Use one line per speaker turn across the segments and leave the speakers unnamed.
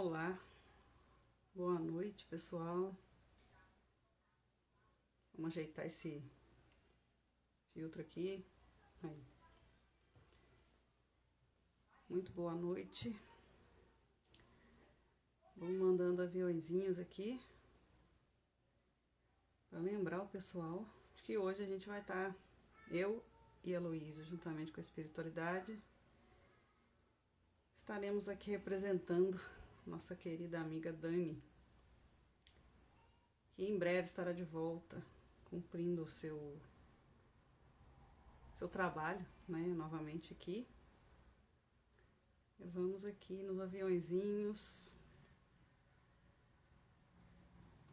Olá, boa noite, pessoal. Vamos ajeitar esse filtro aqui. Aí. Muito boa noite. Vamos mandando aviõezinhos aqui para lembrar o pessoal de que hoje a gente vai estar, eu e a Heloísa, juntamente com a espiritualidade, estaremos aqui representando nossa querida amiga Dani, que em breve estará de volta, cumprindo o seu trabalho, né, novamente aqui. E vamos aqui nos aviõezinhos.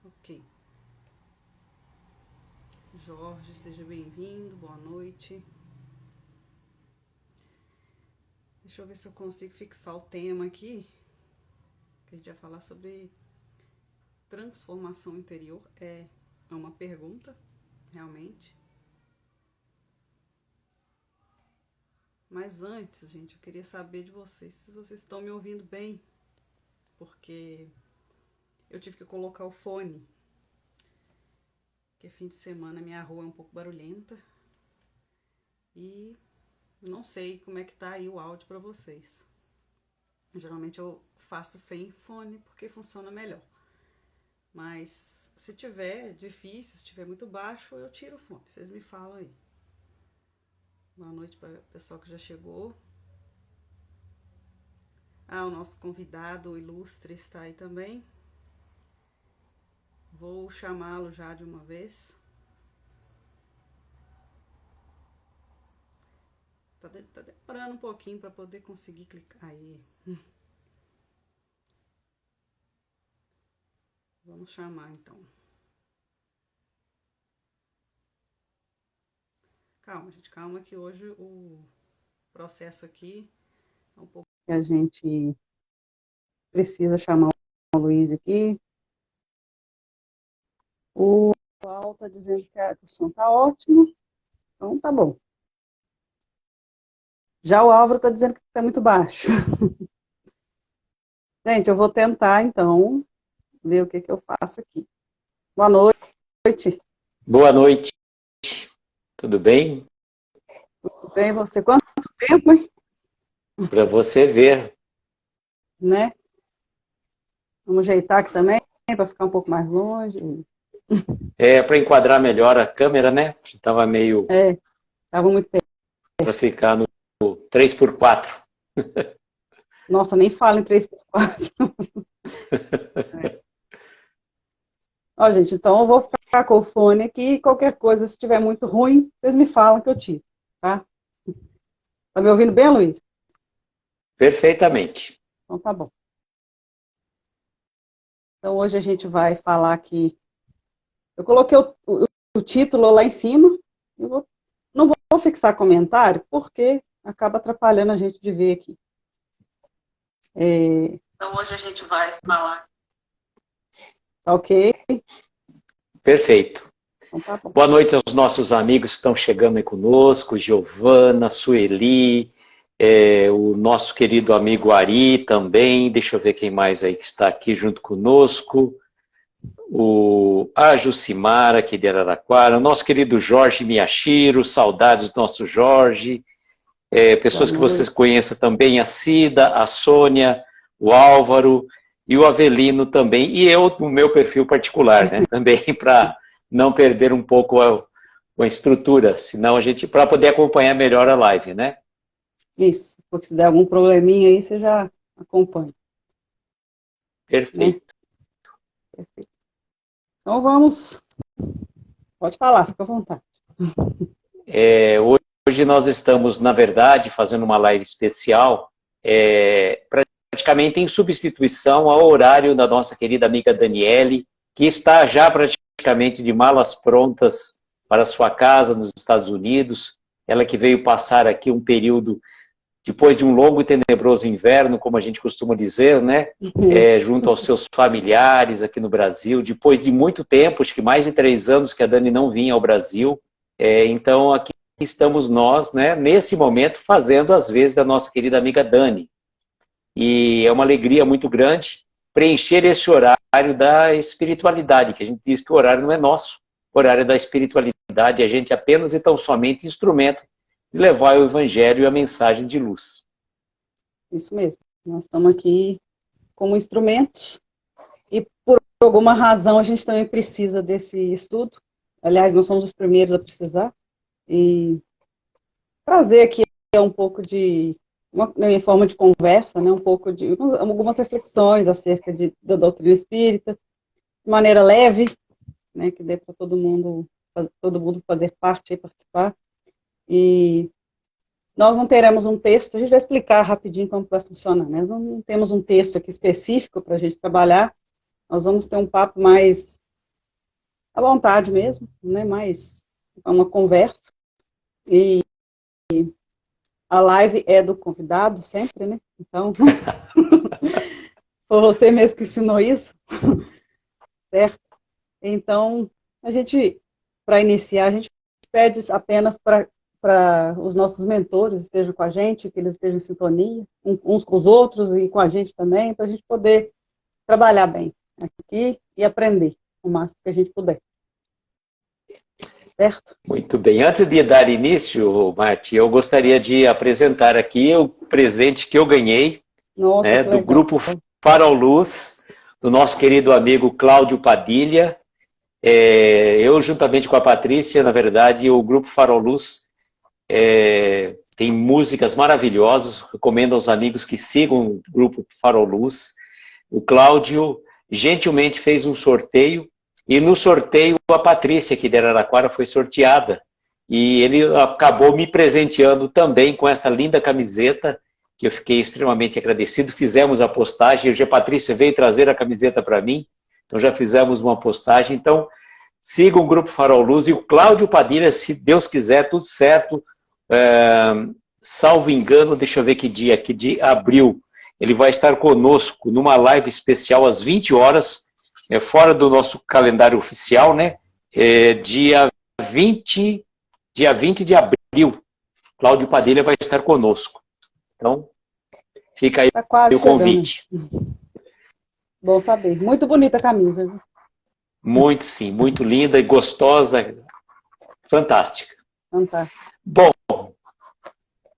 Ok. Jorge, seja bem-vindo, boa noite. Deixa eu ver se eu consigo fixar o tema aqui, que a gente vai falar sobre transformação interior. É uma pergunta, realmente. Mas antes, gente, eu queria saber de vocês, se vocês estão me ouvindo bem, porque eu tive que colocar o fone, porque fim de semana minha rua é um pouco barulhenta e não sei como é que tá aí o áudio para vocês. Geralmente eu faço sem fone porque funciona melhor. Mas se tiver difícil, se tiver muito baixo, eu tiro o fone. Vocês me falam aí. Boa noite para o pessoal que já chegou. Ah, o nosso convidado ilustre está aí também. Vou chamá-lo já de uma vez. Tá demorando um pouquinho para poder conseguir clicar aí. Vamos chamar então. Calma, gente, calma que hoje o processo aqui é um pouco que a gente precisa chamar o Luiz aqui. O pessoal está dizendo que o som está ótimo, então tá bom. Já o Álvaro está dizendo que está muito baixo. Gente, eu vou tentar então ver o que eu faço aqui. Boa noite.
Boa noite. Tudo bem?
Tudo bem, você? Quanto tempo, hein?
Para você ver.
Né? Vamos ajeitar aqui também, para ficar um pouco mais longe.
Para enquadrar melhor a câmera, né? Estava meio...
estava muito perto.
Para ficar no 3x4.
Nossa, nem fala em 3x4. Ó, gente, então eu vou ficar com o fone aqui e qualquer coisa, se estiver muito ruim, vocês me falam que eu tiro, tá? Tá me ouvindo bem, Luiz?
Perfeitamente.
Então tá bom. Então hoje a gente vai falar aqui. Eu coloquei o título lá em cima. Não vou fixar comentário, porque acaba atrapalhando a gente de ver aqui. Então hoje a gente vai falar. Tá ok?
Perfeito.
Então tá bom.
Boa noite aos nossos amigos que estão chegando aí conosco, Giovana, Sueli, o nosso querido amigo Ari também, deixa eu ver quem mais aí que está aqui junto conosco, a Jucimara aqui de Araraquara, o nosso querido Jorge Miyashiro, saudades do nosso Jorge, pessoas que vocês conheçam também, a Cida, a Sônia, o Álvaro e o Avelino também, e eu no meu perfil particular, né, também para não perder um pouco a estrutura, senão a gente, para poder acompanhar melhor a live, né?
Isso, porque se der algum probleminha aí, você já acompanha.
Perfeito.
Né? Perfeito. Então vamos, pode falar, fica à vontade.
Hoje nós estamos, na verdade, fazendo uma live especial, praticamente em substituição ao horário da nossa querida amiga Daniele, que está já praticamente de malas prontas para sua casa nos Estados Unidos. Ela que veio passar aqui um período, depois de um longo e tenebroso inverno, como a gente costuma dizer, né? Junto aos seus familiares aqui no Brasil, depois de muito tempo, acho que mais de 3 anos que a Dani não vinha ao Brasil. Então aqui estamos nós, né, nesse momento, fazendo as vezes da nossa querida amiga Dani. E é uma alegria muito grande preencher esse horário da espiritualidade, que a gente diz que o horário não é nosso, o horário é da espiritualidade, a gente apenas e tão somente instrumento de levar o evangelho e a mensagem de luz.
Isso mesmo. Nós estamos aqui como instrumentos e por alguma razão a gente também precisa desse estudo. Aliás, nós somos os primeiros a precisar. E trazer aqui um pouco de, em forma de conversa, né, um pouco de algumas reflexões acerca da doutrina espírita, de maneira leve, né, que dê para todo mundo fazer parte e participar. E nós não teremos um texto, a gente vai explicar rapidinho como vai funcionar, né? Nós não temos um texto aqui específico para a gente trabalhar, nós vamos ter um papo mais à vontade mesmo, né? Mais uma conversa. E a live é do convidado sempre, né? Então, foi você mesmo que ensinou isso, certo? Então, para iniciar, a gente pede apenas para os nossos mentores estejam com a gente, que eles estejam em sintonia, uns com os outros e com a gente também, para a gente poder trabalhar bem aqui e aprender o máximo que a gente puder. Certo?
Muito bem. Antes de dar início, Marti, eu gostaria de apresentar aqui o presente que eu ganhei.
Nossa,
né, do grupo Farol Luz, do nosso querido amigo Cláudio Padilha. Eu, juntamente com a Patrícia, na verdade, o grupo Farol Luz tem músicas maravilhosas. Recomendo aos amigos que sigam o grupo Farol Luz. O Cláudio gentilmente fez um sorteio, e no sorteio a Patrícia, aqui de Araraquara, foi sorteada. E ele acabou me presenteando também com esta linda camiseta, que eu fiquei extremamente agradecido. Fizemos a postagem, hoje a Patrícia veio trazer a camiseta para mim, então já fizemos uma postagem. Então, sigam o Grupo Farol Luz, e o Cláudio Padilha, se Deus quiser, tudo certo, salvo engano, deixa eu ver que dia, aqui de abril, ele vai estar conosco numa live especial às 20 horas, fora do nosso calendário oficial, né? Dia 20 de abril, Cláudio Padilha vai estar conosco. Então, fica aí o convite.
Bom saber. Muito bonita a camisa.
Muito, sim. Muito linda e gostosa. Fantástica.
Fantástica.
Bom,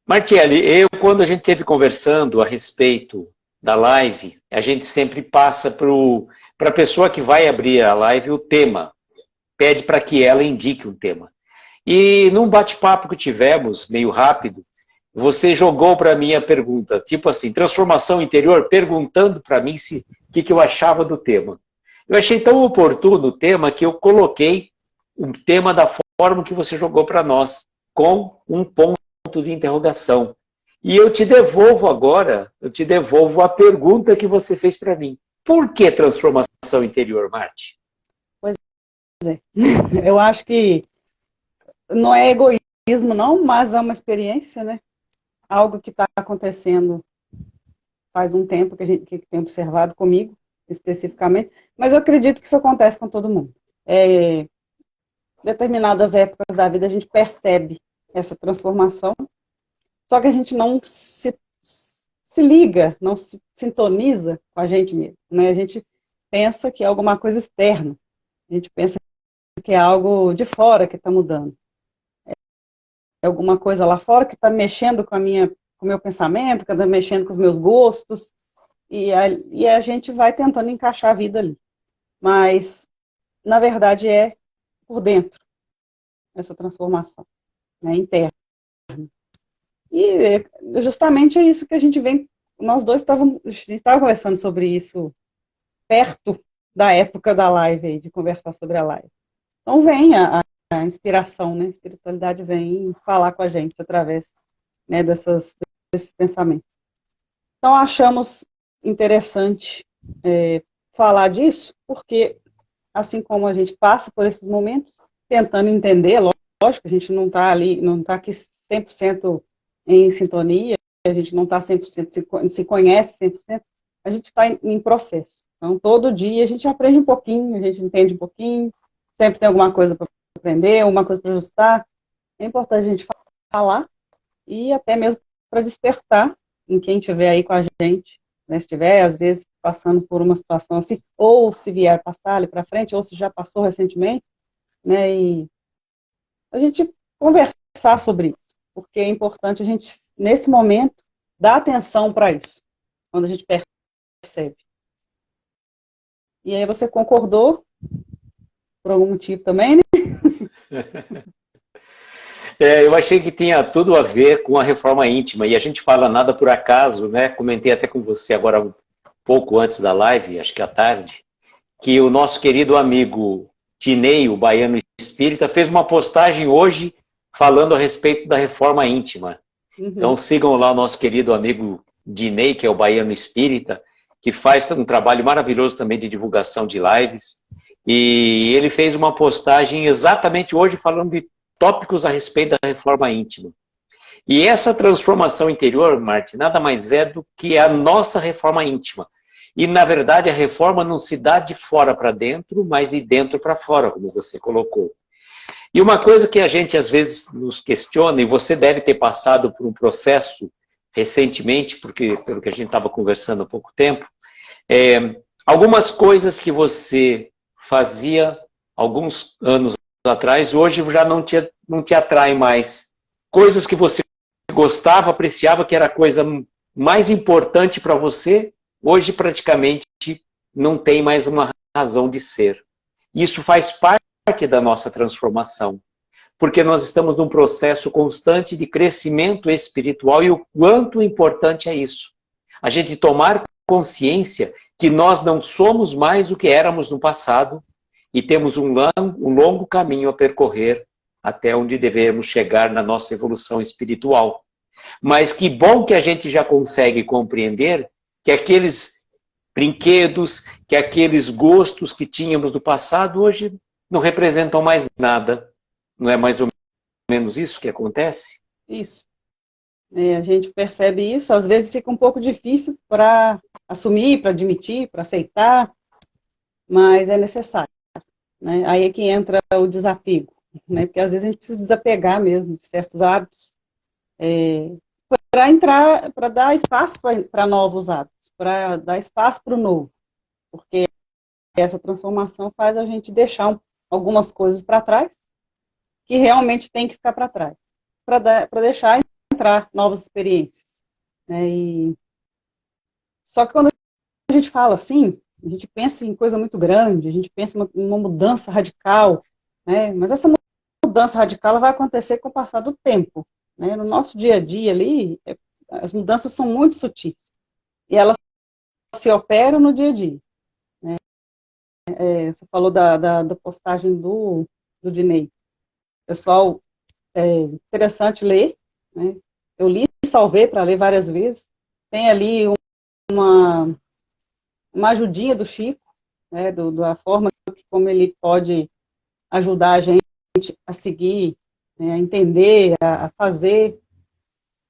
Martiele, quando a gente esteve conversando a respeito da live, a gente sempre passa para a pessoa que vai abrir a live o tema. Pede para que ela indique um tema. E num bate-papo que tivemos, meio rápido, você jogou para mim a pergunta, tipo assim, transformação interior, perguntando para mim o que eu achava do tema. Eu achei tão oportuno o tema que eu coloquei o tema da forma que você jogou para nós, com um ponto de interrogação. E eu te devolvo agora, a pergunta que você fez para mim. Por que transformação interior, Marti?
Pois é. Eu acho que não é egoísmo, não, mas é uma experiência, né? Algo que está acontecendo faz um tempo que a gente tem observado comigo, especificamente, mas eu acredito que isso acontece com todo mundo. Em determinadas épocas da vida a gente percebe essa transformação, só que a gente não se liga, não se sintoniza com a gente mesmo, né? A gente pensa que é alguma coisa externa, a gente pensa que é algo de fora que está mudando. É alguma coisa lá fora que está mexendo com o meu pensamento, que está mexendo com os meus gostos, e a gente vai tentando encaixar a vida ali. Mas, na verdade, é por dentro, essa transformação, né, interna. E justamente é isso que a gente vem, nós dois estávamos conversando sobre isso perto da época da live, aí, de conversar sobre a live. Então vem a inspiração, né? A espiritualidade vem falar com a gente através, né, desses pensamentos. Então achamos interessante falar disso, porque assim como a gente passa por esses momentos, tentando entender, lógico, a gente não está aqui 100% em sintonia, a gente não está 100%, se conhece 100%, a gente está em processo. Então todo dia a gente aprende um pouquinho, a gente entende um pouquinho, sempre tem alguma coisa para aprender, alguma coisa para ajustar. É importante a gente falar e até mesmo para despertar em quem estiver aí com a gente, né, se estiver, às vezes, passando por uma situação assim, ou se vier passar ali para frente, ou se já passou recentemente, né, e a gente conversar sobre isso, porque é importante a gente, nesse momento, dar atenção para isso, quando a gente percebe. E aí você concordou, por algum motivo também, né?
Eu achei que tinha tudo a ver com a reforma íntima, e a gente fala nada por acaso, né? Comentei até com você agora um pouco antes da live, acho que à tarde, que o nosso querido amigo Tinei, o baiano espírita, fez uma postagem hoje falando a respeito da reforma íntima. Então sigam lá o nosso querido amigo Dinei, que é o baiano espírita, que faz um trabalho maravilhoso também de divulgação de lives. E ele fez uma postagem exatamente hoje falando de tópicos a respeito da reforma íntima. E essa transformação interior, Martin, nada mais é do que a nossa reforma íntima. E, na verdade, a reforma não se dá de fora para dentro, mas de dentro para fora, como você colocou. E uma coisa que a gente, às vezes, nos questiona, e você deve ter passado por um processo recentemente, porque pelo que a gente estava conversando há pouco tempo, algumas coisas que você fazia alguns anos atrás, hoje já não te atrai mais. Coisas que você gostava, apreciava, que era a coisa mais importante para você, hoje praticamente não tem mais uma razão de ser. Isso faz parte da nossa transformação, porque nós estamos num processo constante de crescimento espiritual e o quanto importante é isso. A gente tomar consciência que nós não somos mais o que éramos no passado e temos um longo caminho a percorrer até onde devemos chegar na nossa evolução espiritual. Mas que bom que a gente já consegue compreender que aqueles brinquedos, que aqueles gostos que tínhamos no passado hoje não representam mais nada. Não é mais ou menos isso que acontece?
Isso. A gente percebe isso, às vezes fica um pouco difícil para assumir, para admitir, para aceitar, mas é necessário. Né? Aí é que entra o desapego, né? Porque às vezes a gente precisa desapegar mesmo de certos hábitos, para dar espaço para novos hábitos, para dar espaço para o novo, porque essa transformação faz a gente deixar algumas coisas para trás, que realmente tem que ficar para trás, para deixar entrar novas experiências. Né? Só que quando a gente fala assim, a gente pensa em coisa muito grande, a gente pensa em uma mudança radical, né? Mas essa mudança radical vai acontecer com o passar do tempo. Né? No nosso dia a dia ali, as mudanças são muito sutis. E elas se operam no dia a dia. Né? Você falou da postagem do Dinei. Pessoal, interessante ler. Né? Eu li e salvei para ler várias vezes. Tem ali uma ajudinha do Chico, né, da forma como ele pode ajudar a gente a seguir, né, a entender, a fazer,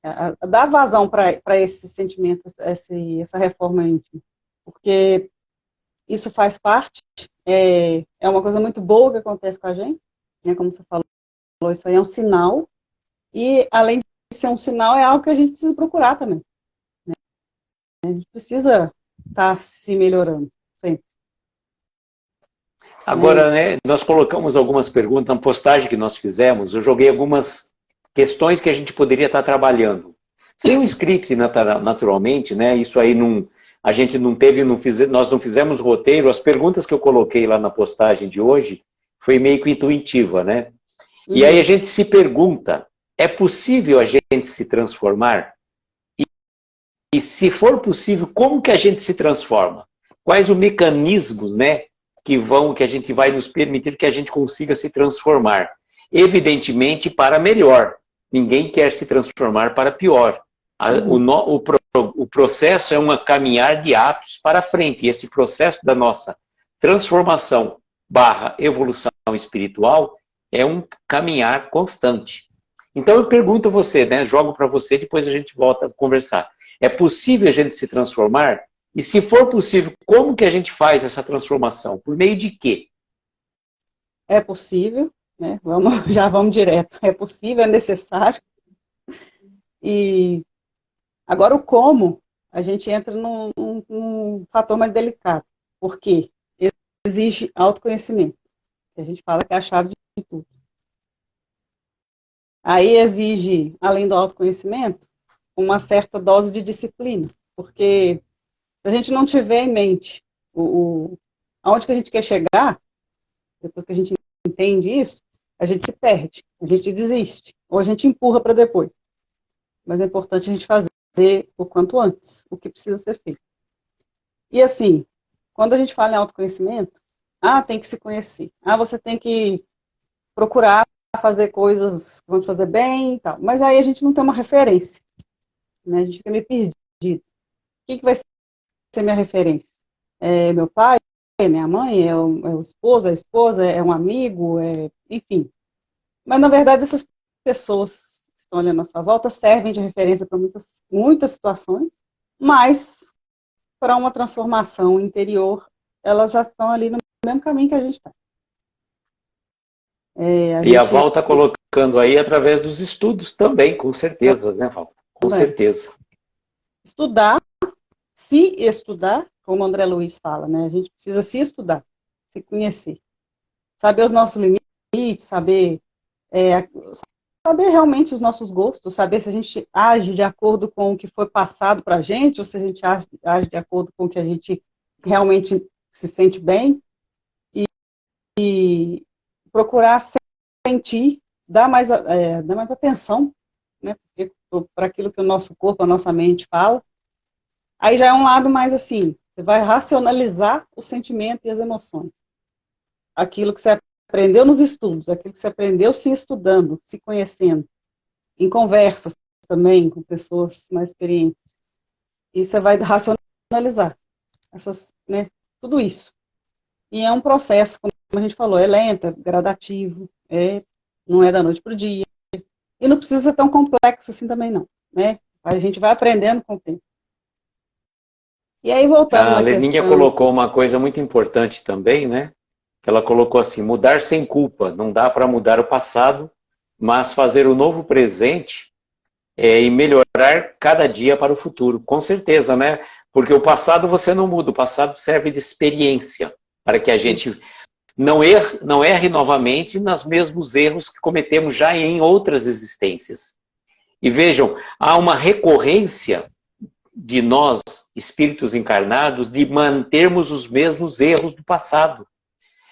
a dar vazão para esse sentimento, essa reforma íntima. Porque isso faz parte, é uma coisa muito boa que acontece com a gente, né, como você falou, isso aí é um sinal, e além de ser um sinal, é algo que a gente precisa procurar também. Né? A gente precisa estar se melhorando, sempre.
Agora, né, nós colocamos algumas perguntas na postagem que nós fizemos, eu joguei algumas questões que a gente poderia estar trabalhando. Sem um script, naturalmente, né, isso aí a gente não teve, nós não fizemos roteiro, as perguntas que eu coloquei lá na postagem de hoje foi meio que intuitiva, né? E aí a gente se pergunta, é possível a gente se transformar? E se for possível, como que a gente se transforma? Quais os mecanismos, né, que a gente vai nos permitir que a gente consiga se transformar? Evidentemente, para melhor. Ninguém quer se transformar para pior. O processo é um caminhar de atos para frente. E esse processo da nossa transformação / evolução espiritual é um caminhar constante. Então eu pergunto a você, né, jogo para você, depois a gente volta a conversar. É possível a gente se transformar? E se for possível, como que a gente faz essa transformação? Por meio de quê?
É possível, né? Já vamos direto. É possível, é necessário. E agora o como, a gente entra num um fator mais delicado, porque exige autoconhecimento, que a gente fala que é a chave de tudo. Aí exige, além do autoconhecimento, uma certa dose de disciplina, porque se a gente não tiver em mente aonde que a gente quer chegar, depois que a gente entende isso, a gente se perde, a gente desiste, ou a gente empurra para depois. Mas é importante a gente fazer o quanto antes, o que precisa ser feito. E assim, quando a gente fala em autoconhecimento, tem que se conhecer. Você tem que procurar fazer coisas que vão te fazer bem e tal. Mas aí a gente não tem uma referência, né? A gente fica meio perdido. O que vai ser minha referência? É meu pai? É minha mãe? É o esposo? A esposa? É um amigo? Enfim. Mas, na verdade, essas pessoas que estão ali à nossa volta servem de referência para muitas situações, mas para uma transformação interior, elas já estão ali no mesmo caminho que a gente está.
A Val está colocando aí através dos estudos também, com certeza, né, Val? Com certeza.
Estudar, se estudar, como o André Luiz fala, né? A gente precisa se estudar, se conhecer. Saber os nossos limites, saber realmente os nossos gostos, saber se a gente age de acordo com o que foi passado para a gente, ou se a gente age de acordo com o que a gente realmente se sente bem, e procurar sentir, dar mais atenção, né, para aquilo que o nosso corpo, a nossa mente fala. Aí já é um lado mais assim, você vai racionalizar o sentimento e as emoções. Aquilo que você aprendeu nos estudos, aquilo que você aprendeu se estudando, se conhecendo, em conversas também com pessoas mais experientes. E você vai racionalizar tudo isso. E é um processo, como a gente falou, é lento, é gradativo, não é da noite para o dia. E não precisa ser tão complexo assim também não, né? A gente vai aprendendo com o tempo. E aí, voltando
a Leninha colocou uma coisa muito importante também, né? Ela colocou assim, mudar sem culpa. Não dá para mudar o passado, mas fazer o novo presente e melhorar cada dia para o futuro. Com certeza, né? Porque o passado você não muda, o passado serve de experiência para que a gente não erre novamente nos mesmos erros que cometemos já em outras existências. E vejam, há uma recorrência de nós, espíritos encarnados, de mantermos os mesmos erros do passado.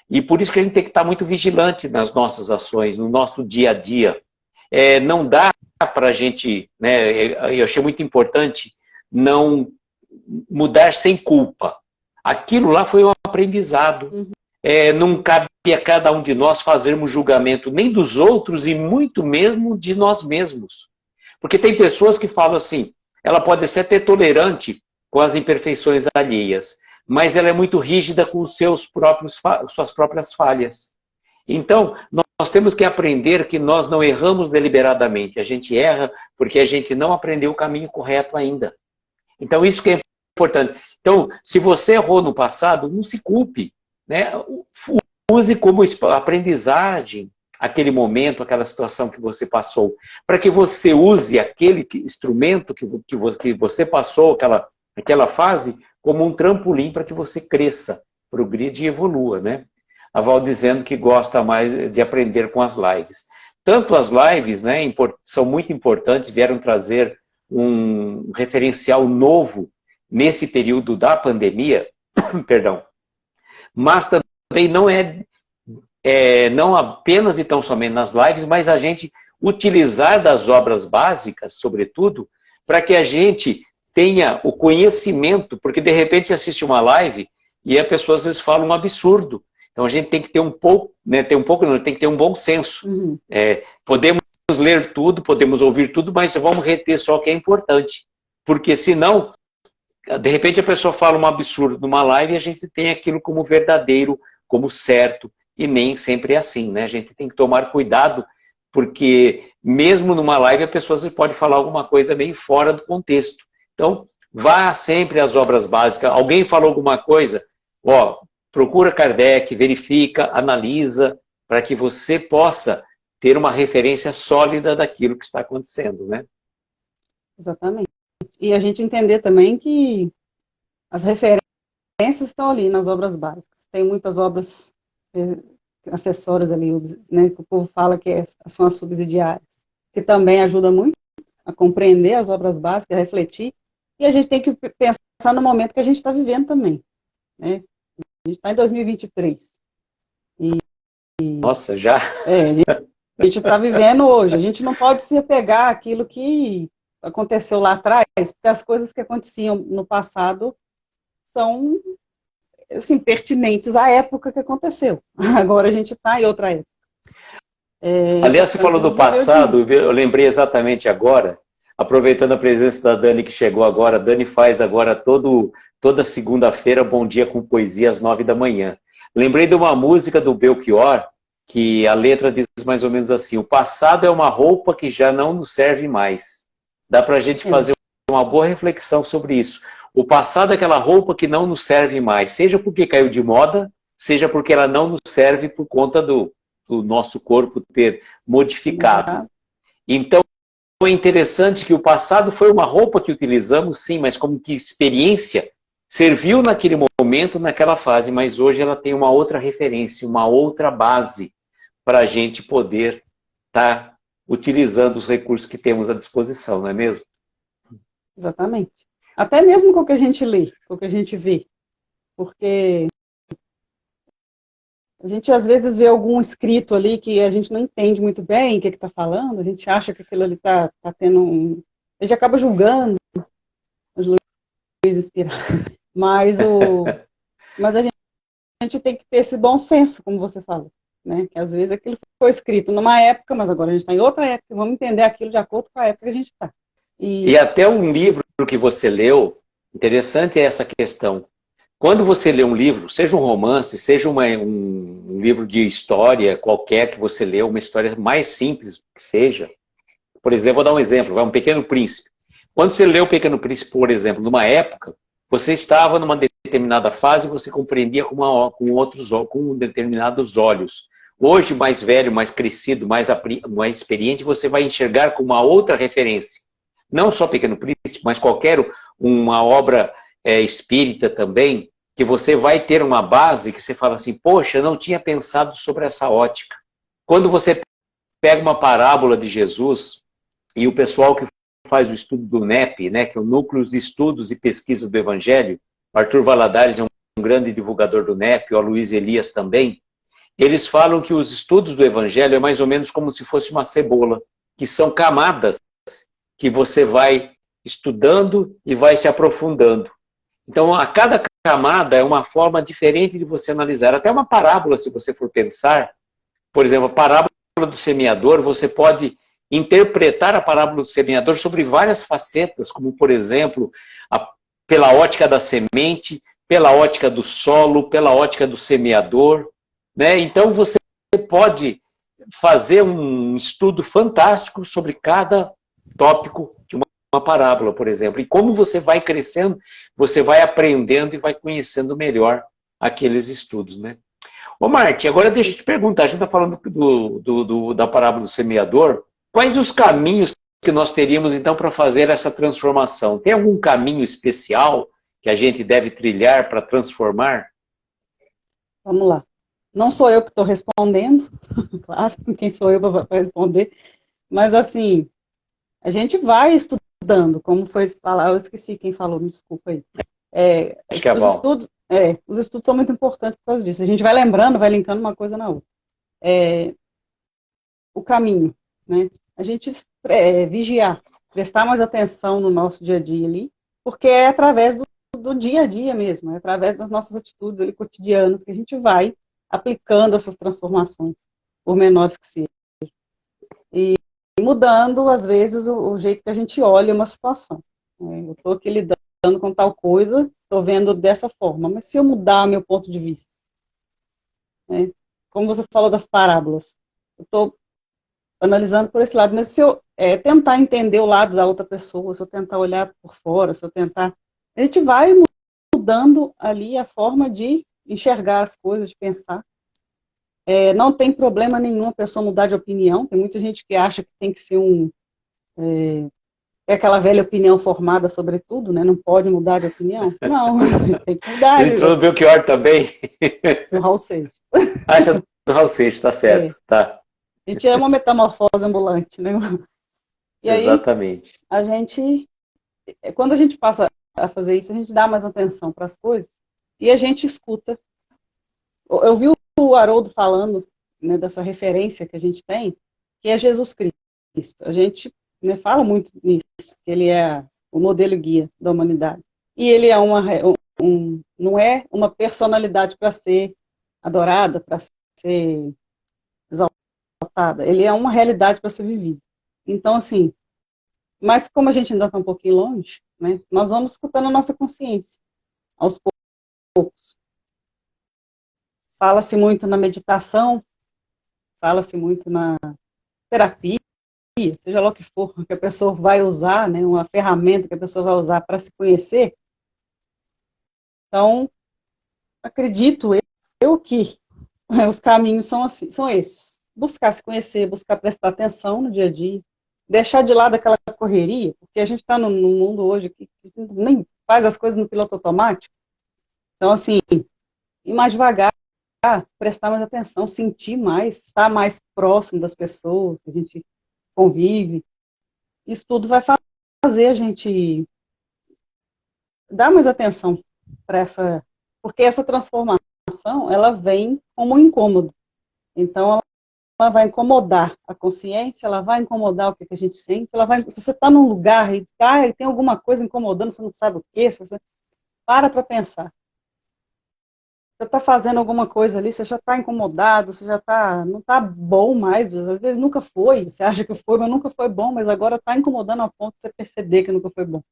E por isso que a gente tem que estar muito vigilante nas nossas ações, no nosso dia a dia. Não dá para a gente, né, eu achei muito importante, não mudar sem culpa. Aquilo lá foi um aprendizado. Não cabe a cada um de nós fazermos julgamento nem dos outros e muito mesmo de nós mesmos. Porque tem pessoas que falam assim, ela pode ser até tolerante com as imperfeições alheias, mas ela é muito rígida com os suas próprias falhas. Então, nós temos que aprender que nós não erramos deliberadamente, a gente erra porque a gente não aprendeu o caminho correto ainda. Então, isso que é importante. Então, se você errou no passado, não se culpe, né? Use como aprendizagem aquele momento, aquela situação que você passou, para que você use aquele instrumento que você passou, aquela fase, como um trampolim para que você cresça, progride e evolua, né? A Val dizendo que gosta mais de aprender com as lives. Tanto as lives, né, são muito importantes, vieram trazer um referencial novo nesse período da pandemia, perdão, mas também não apenas e tão somente nas lives, mas a gente utilizar das obras básicas, sobretudo, para que a gente tenha o conhecimento, porque de repente você assiste uma live e a pessoa às vezes fala um absurdo. Então a gente tem que ter tem que ter um bom senso. Podemos ler tudo, podemos ouvir tudo, mas vamos reter só o que é importante. Porque senão, de repente a pessoa fala um absurdo numa live e a gente tem aquilo como verdadeiro, como certo, e nem sempre é assim, né? A gente tem que tomar cuidado, porque mesmo numa live a pessoa pode falar alguma coisa meio fora do contexto. Então, vá sempre às obras básicas. Alguém falou alguma coisa, procura Kardec, verifica, analisa, para que você possa ter uma referência sólida daquilo que está acontecendo, né?
Exatamente. E a gente entender também que As referências estão ali nas obras básicas. Tem muitas obras acessórias ali, né, que o povo fala que são as subsidiárias, que também ajuda muito a compreender as obras básicas, a refletir, e a gente tem que pensar no momento que a gente está vivendo também, né? A gente está em 2023.
Nossa, já?
A gente está vivendo hoje. A gente não pode se apegar àquilo que aconteceu lá atrás, porque as coisas que aconteciam no passado são, assim, pertinentes à época que aconteceu. Agora a gente está em outra época.
Aliás, você falou do passado, eu lembrei exatamente agora, aproveitando a presença da Dani que chegou agora. A Dani faz agora toda segunda-feira Bom Dia com Poesia às 9 da manhã. Lembrei de uma música do Belchior, que a letra diz mais ou menos assim: o passado é uma roupa que já não nos serve mais. Dá para a gente fazer uma boa reflexão sobre isso. O passado é aquela roupa que não nos serve mais, seja porque caiu de moda, seja porque ela não nos serve por conta do nosso corpo ter modificado. Então, é interessante que o passado foi uma roupa que utilizamos, sim, mas como que experiência serviu naquele momento, naquela fase, mas hoje ela tem uma outra referência, uma outra base para a gente poder estar utilizando os recursos que temos à disposição, não é mesmo?
Exatamente. Até mesmo com o que a gente lê, com o que a gente vê. Porque a gente às vezes vê algum escrito ali que a gente não entende muito bem o que está falando, a gente acha que aquilo ali está tendo um... A gente acaba julgando os Luiz inspirados. Mas a gente tem que ter esse bom senso, como você falou, né? Que às vezes aquilo foi escrito numa época, mas agora a gente está em outra época, vamos entender aquilo de acordo com a época que a gente está.
E até um livro que você leu, interessante é essa questão. Quando você lê um livro, seja um romance, seja um livro de história qualquer que você lê, uma história mais simples que seja, por exemplo, vou dar um exemplo, um Pequeno Príncipe. Quando você lê o Pequeno Príncipe, por exemplo, numa época, você estava numa determinada fase e você compreendia com determinados olhos. Hoje, mais velho, mais crescido, mais experiente, você vai enxergar com uma outra referência. Não só Pequeno Príncipe, mas uma obra espírita também, que você vai ter uma base que você fala assim, poxa, eu não tinha pensado sobre essa ótica. Quando você pega uma parábola de Jesus, e o pessoal que faz o estudo do NEP, né, que é o Núcleo de Estudos e Pesquisas do Evangelho, Arthur Valadares é um grande divulgador do NEP, o Aloysio Elias também, eles falam que os estudos do Evangelho é mais ou menos como se fosse uma cebola, que são camadas que você vai estudando e vai se aprofundando. Então, a cada camada é uma forma diferente de você analisar. Até uma parábola, se você for pensar, por exemplo, a parábola do semeador, você pode interpretar a parábola do semeador sobre várias facetas, como, por exemplo, pela ótica da semente, pela ótica do solo, pela ótica do semeador, né? Então, você pode fazer um estudo fantástico sobre cada tópico de uma parábola, por exemplo. E como você vai crescendo, você vai aprendendo e vai conhecendo melhor aqueles estudos, né? Ô, Martim, agora deixa eu te perguntar, a gente está falando da parábola do semeador, quais os caminhos que nós teríamos, então, para fazer essa transformação? Tem algum caminho especial que a gente deve trilhar para transformar?
Vamos lá. Não sou eu que estou respondendo, claro, quem sou eu para responder, mas assim, a gente vai estudando, como foi falar, eu esqueci quem falou, me desculpa aí.
Acho que é bom.
Os estudos são muito importantes por causa disso. A gente vai lembrando, vai linkando uma coisa na outra. O caminho, né? A gente vigiar, prestar mais atenção no nosso dia a dia ali, porque é através do dia a dia mesmo, é através das nossas atitudes ali cotidianas que a gente vai aplicando essas transformações, por menores que sejam. E mudando, às vezes, o jeito que a gente olha uma situação. Eu estou aqui lidando com tal coisa, estou vendo dessa forma, mas se eu mudar meu ponto de vista, né? Como você falou das parábolas, eu estou analisando por esse lado, mas se eu tentar entender o lado da outra pessoa, se eu tentar olhar por fora, se eu tentar... A gente vai mudando ali a forma de enxergar as coisas, de pensar. Não tem problema nenhum a pessoa mudar de opinião. Tem muita gente que acha que tem que ser ter aquela velha opinião formada sobre tudo, né? Não pode mudar de opinião. Não, tem que mudar.
Ele entrou no Belchior também.
No Raul Seixas.
Acha do Raul Seixas, tá certo. Tá.
A gente é uma metamorfose ambulante, né? E aí,
exatamente.
a gente, quando a gente passa a fazer isso, a gente dá mais atenção para as coisas e a gente escuta. Eu vi o Haroldo falando, né, dessa referência que a gente tem, que é Jesus Cristo. A gente, né, fala muito nisso, que ele é o modelo guia da humanidade. E ele é não é uma personalidade para ser adorada, para ser exaltada. Ele é uma realidade para ser vivida. Então, assim, mas como a gente ainda está um pouquinho longe, né, nós vamos escutando a nossa consciência, aos poucos. Fala-se muito na meditação, fala-se muito na terapia, seja lá o que for, que a pessoa vai usar, né, uma ferramenta que a pessoa vai usar para se conhecer. Então, acredito eu que os caminhos são assim, são esses. Buscar se conhecer, buscar prestar atenção no dia a dia, deixar de lado aquela correria, porque a gente está num mundo hoje que nem faz as coisas no piloto automático. Então, assim, ir mais devagar, prestar mais atenção, sentir mais, estar mais próximo das pessoas que a gente convive. Isso tudo vai fazer a gente dar mais atenção para essa, porque essa transformação, ela vem como um incômodo. Então, ela vai incomodar a consciência, ela vai incomodar o que a gente sente, se você está num lugar e tem alguma coisa incomodando, você não sabe o que, você para pensar. Você está fazendo alguma coisa ali, você já está incomodado, você já não está bom mais, às vezes nunca foi, você acha que foi, mas nunca foi bom, mas agora está incomodando a ponto de você perceber que nunca foi bom.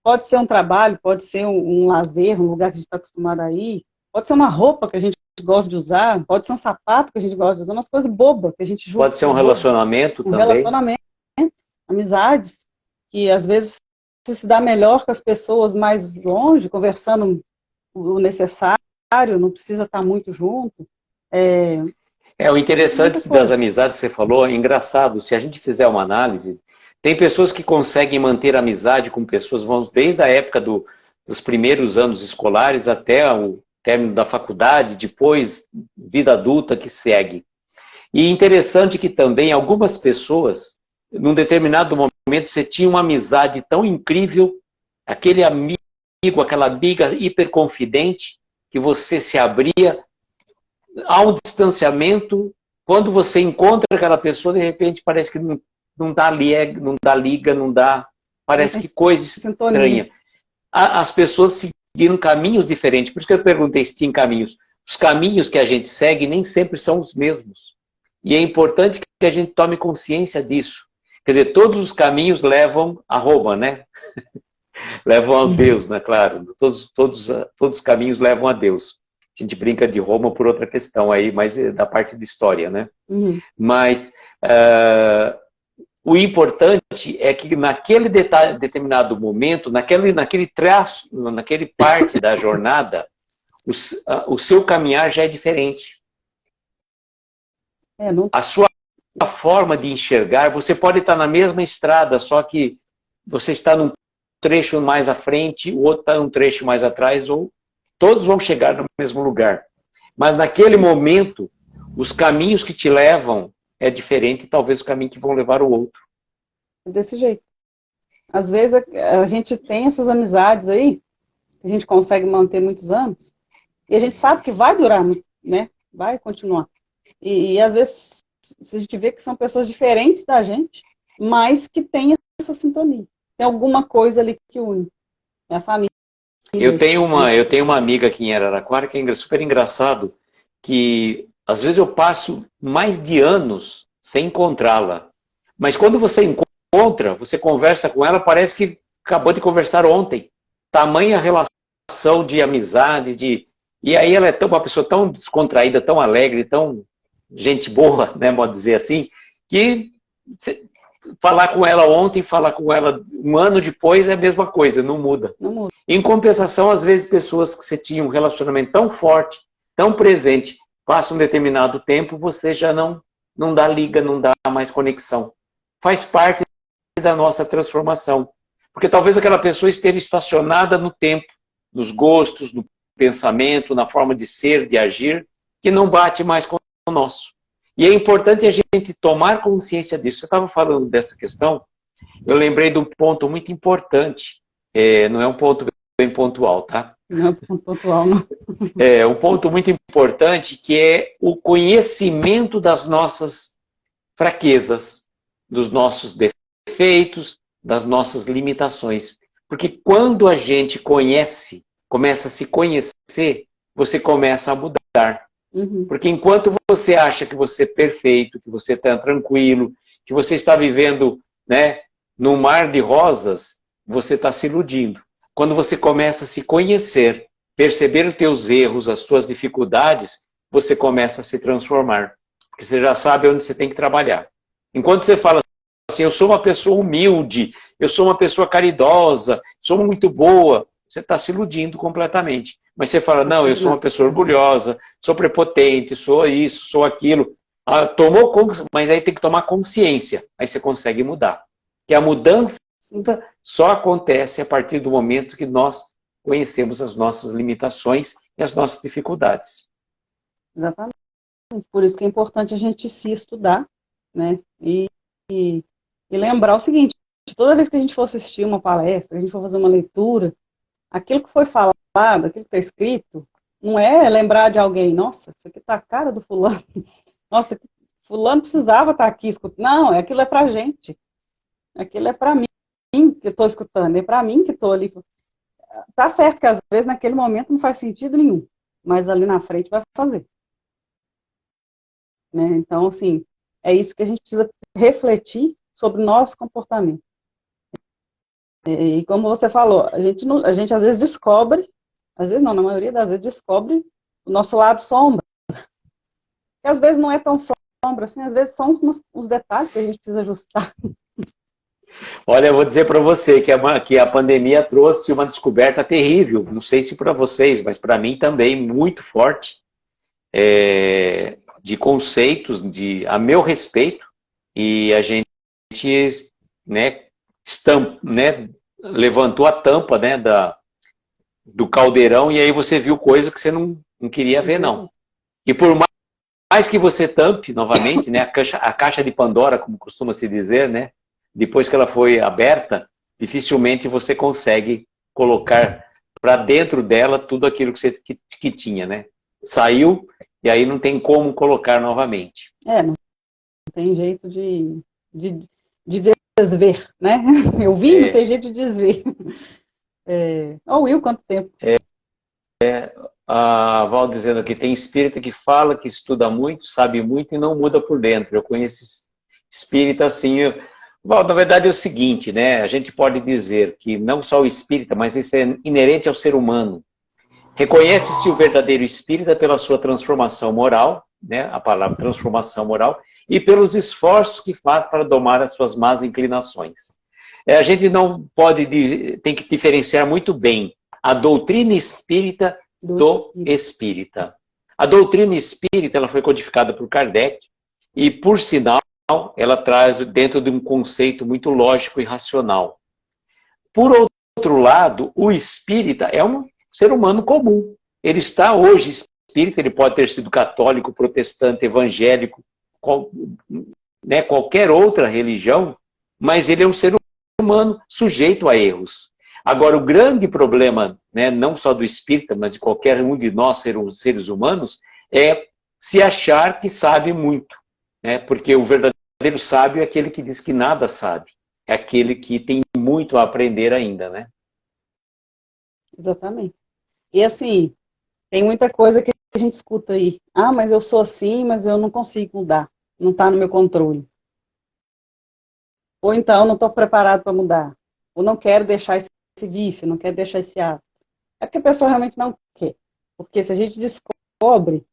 Pode ser um trabalho, pode ser um lazer, um lugar que a gente está acostumado a ir, pode ser uma roupa que a gente gosta de usar, pode ser um sapato que a gente gosta de usar, umas coisas bobas que a gente julga.
Pode ser um relacionamento também. Um
relacionamento, amizades, que às vezes você se dá melhor com as pessoas mais longe, conversando o necessário, não precisa estar muito junto.
O interessante das amizades que você falou, é engraçado, se a gente fizer uma análise, tem pessoas que conseguem manter amizade com pessoas, vão desde a época dos primeiros anos escolares até o término da faculdade, depois vida adulta que segue. E interessante que também algumas pessoas, num determinado momento, você tinha uma amizade tão incrível, aquele amigo, aquela amiga hiperconfidente, que você se abria, há um distanciamento, quando você encontra aquela pessoa, de repente parece que não dá liga, parece que coisa estranha. As pessoas seguiram caminhos diferentes, por isso que eu perguntei se tinha caminhos. Os caminhos que a gente segue nem sempre são os mesmos. E é importante que a gente tome consciência disso. Quer dizer, todos os caminhos levam a Roma, né? Levam a Deus, né? Claro. Todos os caminhos levam a Deus. A gente brinca de Roma por outra questão aí, mas da parte de história, né? Mas o importante é que naquele determinado momento, naquele traço, naquele parte da jornada, o seu caminhar já é diferente. A sua forma de enxergar, você pode estar na mesma estrada, só que você está num trecho mais à frente, o outro está num trecho mais atrás, ou todos vão chegar no mesmo lugar. Mas naquele momento, os caminhos que te levam é diferente, talvez o caminho que vão levar o outro.
Desse jeito. Às vezes a gente tem essas amizades aí, que a gente consegue manter muitos anos, e a gente sabe que vai durar, né? Vai continuar. E às vezes a gente vê que são pessoas diferentes da gente, mas que têm essa sintonia. Tem alguma coisa ali que une. É a família.
Eu tenho uma amiga aqui em Araraquara que é super engraçado, que às vezes eu passo mais de anos sem encontrá-la. Mas quando você encontra, você conversa com ela, parece que acabou de conversar ontem. Tamanha relação de amizade, e aí ela é uma pessoa tão descontraída, tão alegre, tão gente boa, né, pode dizer assim, que falar com ela ontem, falar com ela um ano depois é a mesma coisa, não muda.
Não muda.
Em compensação, às vezes, pessoas que você tinha um relacionamento tão forte, tão presente, passa um determinado tempo, você já não dá liga, não dá mais conexão. Faz parte da nossa transformação. Porque talvez aquela pessoa esteja estacionada no tempo, nos gostos, no pensamento, na forma de ser, de agir, que não bate mais com o nosso. E é importante a gente tomar consciência disso. Você estava falando dessa questão, eu lembrei de um ponto muito importante. Não é um ponto bem pontual, tá?
Não é um ponto pontual, não.
É um ponto muito importante, que é o conhecimento das nossas fraquezas, dos nossos defeitos, das nossas limitações. Porque quando a gente começa a se conhecer, você começa a mudar.
Uhum.
Porque enquanto você acha que você é perfeito, que você está tranquilo, que você está vivendo, né, num mar de rosas, você está se iludindo. Quando você começa a se conhecer, perceber os teus erros, as tuas dificuldades, você começa a se transformar. Porque você já sabe onde você tem que trabalhar. Enquanto você fala assim, eu sou uma pessoa humilde, eu sou uma pessoa caridosa, sou muito boa, você está se iludindo completamente. Mas você fala, não, eu sou uma pessoa orgulhosa, sou prepotente, sou isso, sou aquilo. Mas aí tem que tomar consciência, aí você consegue mudar. Que a mudança só acontece a partir do momento que nós conhecemos as nossas limitações e as nossas dificuldades.
Exatamente. Por isso que é importante a gente se estudar, né? E lembrar o seguinte, toda vez que a gente for assistir uma palestra, que a gente for fazer uma leitura, aquilo que foi falado, aquilo que está escrito, não é lembrar de alguém, nossa, isso aqui está a cara do fulano, nossa, fulano precisava estar aqui escutando. Não, aquilo é para a gente, aquilo é para mim que estou escutando, é para mim que estou ali. Tá certo que às vezes naquele momento não faz sentido nenhum, mas ali na frente vai fazer. Né? Então, assim, é isso que a gente precisa refletir sobre o nosso comportamento. E como você falou, a gente às vezes descobre, às vezes não, na maioria das vezes descobre o nosso lado sombra. Que às vezes não é tão sombra assim, às vezes são os detalhes que a gente precisa ajustar.
Olha, eu vou dizer para você que a pandemia trouxe uma descoberta terrível. Não sei se para vocês, mas para mim também muito forte, de conceitos a meu respeito. E a gente, né, levantou a tampa, né, do caldeirão, e aí você viu coisa que você não queria ver, não. E por mais que você tampe novamente, né, a caixa de Pandora, como costuma se dizer, né, depois que ela foi aberta, dificilmente você consegue colocar para dentro dela tudo aquilo que tinha, né? Saiu, e aí não tem como colocar novamente.
Não tem jeito de desver, né? Eu vi, não tem jeito de desver. Will, quanto tempo?
A Val dizendo aqui, tem espírita que fala, que estuda muito, sabe muito e não muda por dentro. Eu conheço espírita assim. Val, na verdade é o seguinte, né? A gente pode dizer que não só o espírita, mas isso é inerente ao ser humano. Reconhece-se o verdadeiro espírita pela sua transformação moral, né? A palavra transformação moral, e pelos esforços que faz para domar as suas más inclinações. A gente não pode, tem que diferenciar muito bem a doutrina espírita do espírita. A doutrina espírita ela foi codificada por Kardec e, por sinal, ela traz dentro de um conceito muito lógico e racional. Por outro lado, o espírita é um ser humano comum. Ele está hoje espírita, ele pode ter sido católico, protestante, evangélico, qualquer outra religião, mas ele é um ser humano sujeito a erros. Agora, o grande problema, né, não só do espírita, mas de qualquer um de nós, seres humanos, é se achar que sabe muito. Né? Porque o verdadeiro sábio é aquele que diz que nada sabe. É aquele que tem muito a aprender ainda, né?
Exatamente. E assim, tem muita coisa que a gente escuta aí. Ah, mas eu sou assim, mas eu não consigo mudar. Não está no meu controle. Ou então, não estou preparado para mudar. Ou não quero deixar esse vício, não quero deixar esse hábito. É porque a pessoa realmente não quer. Porque se a gente descobre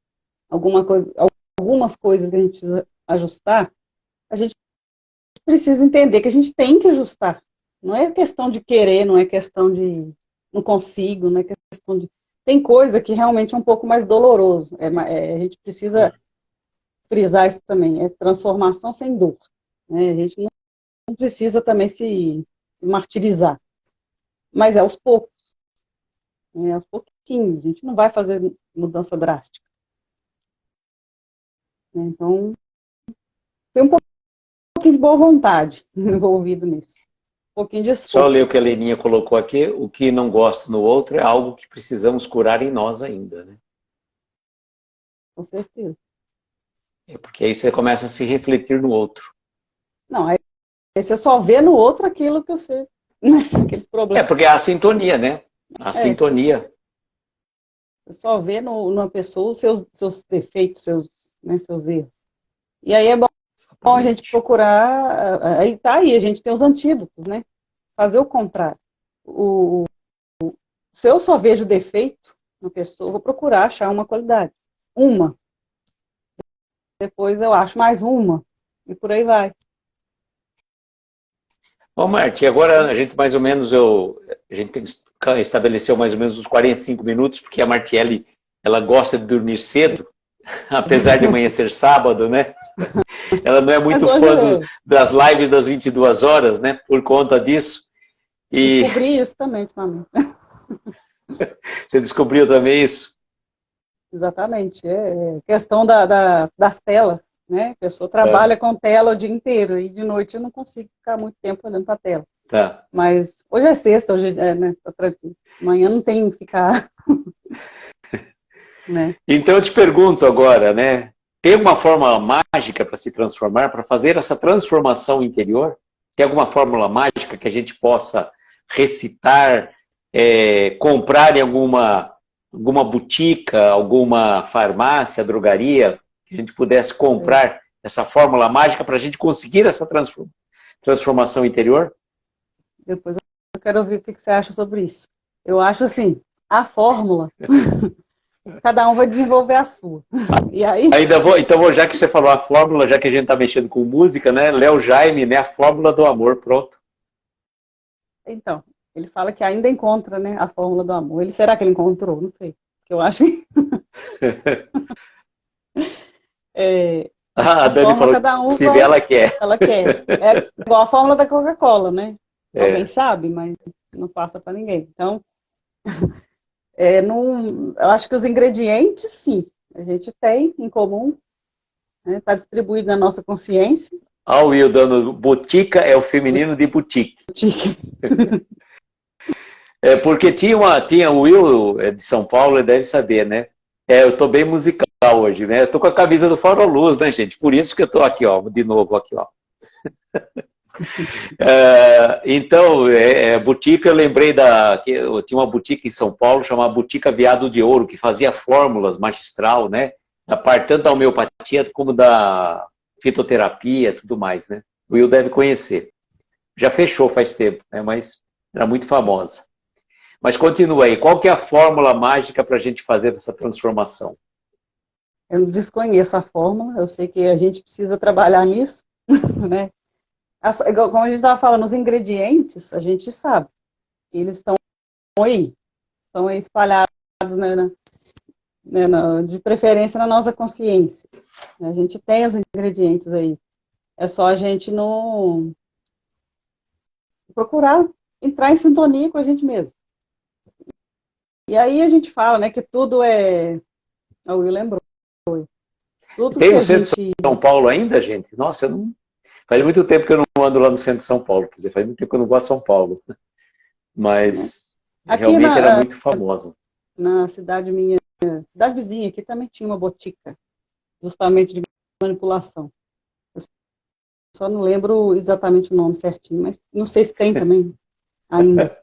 algumas coisas que a gente precisa ajustar, a gente precisa entender que a gente tem que ajustar. Não é questão de querer, não é questão de não consigo, não é questão de... Tem coisa que realmente é um pouco mais doloroso. A gente precisa frisar isso também. É transformação sem dor. Né? A gente precisa também se martirizar. Mas é aos poucos, né? Aos pouquinhos. A gente não vai fazer mudança drástica. Então, tem um pouquinho de boa vontade envolvido nisso. Um pouquinho de esforço.
Só ler o que a Leninha colocou aqui. O que não gosta no outro é algo que precisamos curar em nós ainda, né?
Com certeza.
É porque aí você começa a se refletir no outro.
Não, aí você só vê no outro aquilo que você... aqueles problemas.
É porque é a sintonia, né? A sintonia.
Você só vê numa pessoa os seus defeitos, seus erros. E aí é bom a gente procurar... Aí tá aí, a gente tem os antídotos, né? Fazer o contrário. Se eu só vejo defeito na pessoa, eu vou procurar achar uma qualidade. Uma. Depois eu acho mais uma. E por aí vai.
Bom, Marti, agora a gente mais ou menos, a gente estabeleceu mais ou menos uns 45 minutos, porque a Martiele, ela gosta de dormir cedo, apesar de amanhã ser sábado, né? Ela não é muito fã das lives das 22 horas, né? Por conta disso. E...
Descobri isso também, ultimamente.
Você descobriu também isso?
Exatamente. É questão das telas, né? A pessoa trabalha com tela o dia inteiro e de noite eu não consigo ficar muito tempo olhando para a tela.
Tá.
Mas hoje é sexta, hoje né? Tá tranquilo. Amanhã não tem que ficar... né?
Então eu te pergunto agora, né? Tem alguma fórmula mágica para se transformar, para fazer essa transformação interior? Tem alguma fórmula mágica que a gente possa recitar, comprar em alguma botica, alguma farmácia, drogaria, que a gente pudesse comprar essa fórmula mágica para a gente conseguir essa transformação interior? Depois
eu quero ouvir o que você acha sobre isso. Eu acho assim, a fórmula... Cada um vai desenvolver a sua. E aí...
Então, já que você falou a fórmula, já que a gente está mexendo com música, né? Léo Jaime, né? A fórmula do amor, pronto.
Então, ele fala que ainda encontra, né? A fórmula do amor. Será que ele encontrou? Não sei. Eu acho que...
a Dani falou
cada um
que se vê, ela quer.
Ela quer. É igual a fórmula da Coca-Cola, né? Alguém sabe, mas não passa para ninguém. Então... eu acho que os ingredientes, sim, a gente tem em comum, está distribuído na nossa consciência.
O Will dando botica é o feminino de boutique. Porque tinha o Will de São Paulo, ele deve saber, né? Eu estou bem musical hoje, né? Eu estou com a camisa do Faroluz, né, gente? Por isso que eu estou aqui, ó, de novo aqui, ó. Então, boutique, eu lembrei que eu tinha uma boutique em São Paulo chamada Botica Veado de Ouro, que fazia fórmulas magistral, né? Da parte tanto da homeopatia como da fitoterapia, tudo mais, né? O Will deve conhecer. Já fechou faz tempo, né? Mas era muito famosa. Mas continua aí, qual que é a fórmula mágica para a gente fazer essa transformação?
Eu desconheço a fórmula, eu sei que a gente precisa trabalhar nisso, né? Como a gente estava falando, os ingredientes, a gente sabe. Eles estão aí espalhados, de preferência na nossa consciência. A gente tem os ingredientes aí. É só a gente não procurar entrar em sintonia com a gente mesmo. E aí a gente fala, né, que tudo é... O Will lembrou. Tudo
tem o centro de São Paulo ainda, gente? Nossa, eu não... Faz muito tempo que eu não ando lá no centro de São Paulo, quer dizer, faz muito tempo que eu não vou a São Paulo. Mas realmente era muito famosa.
Na cidade vizinha, aqui também tinha uma botica, justamente de manipulação. Eu só não lembro exatamente o nome certinho, mas não sei se tem também ainda.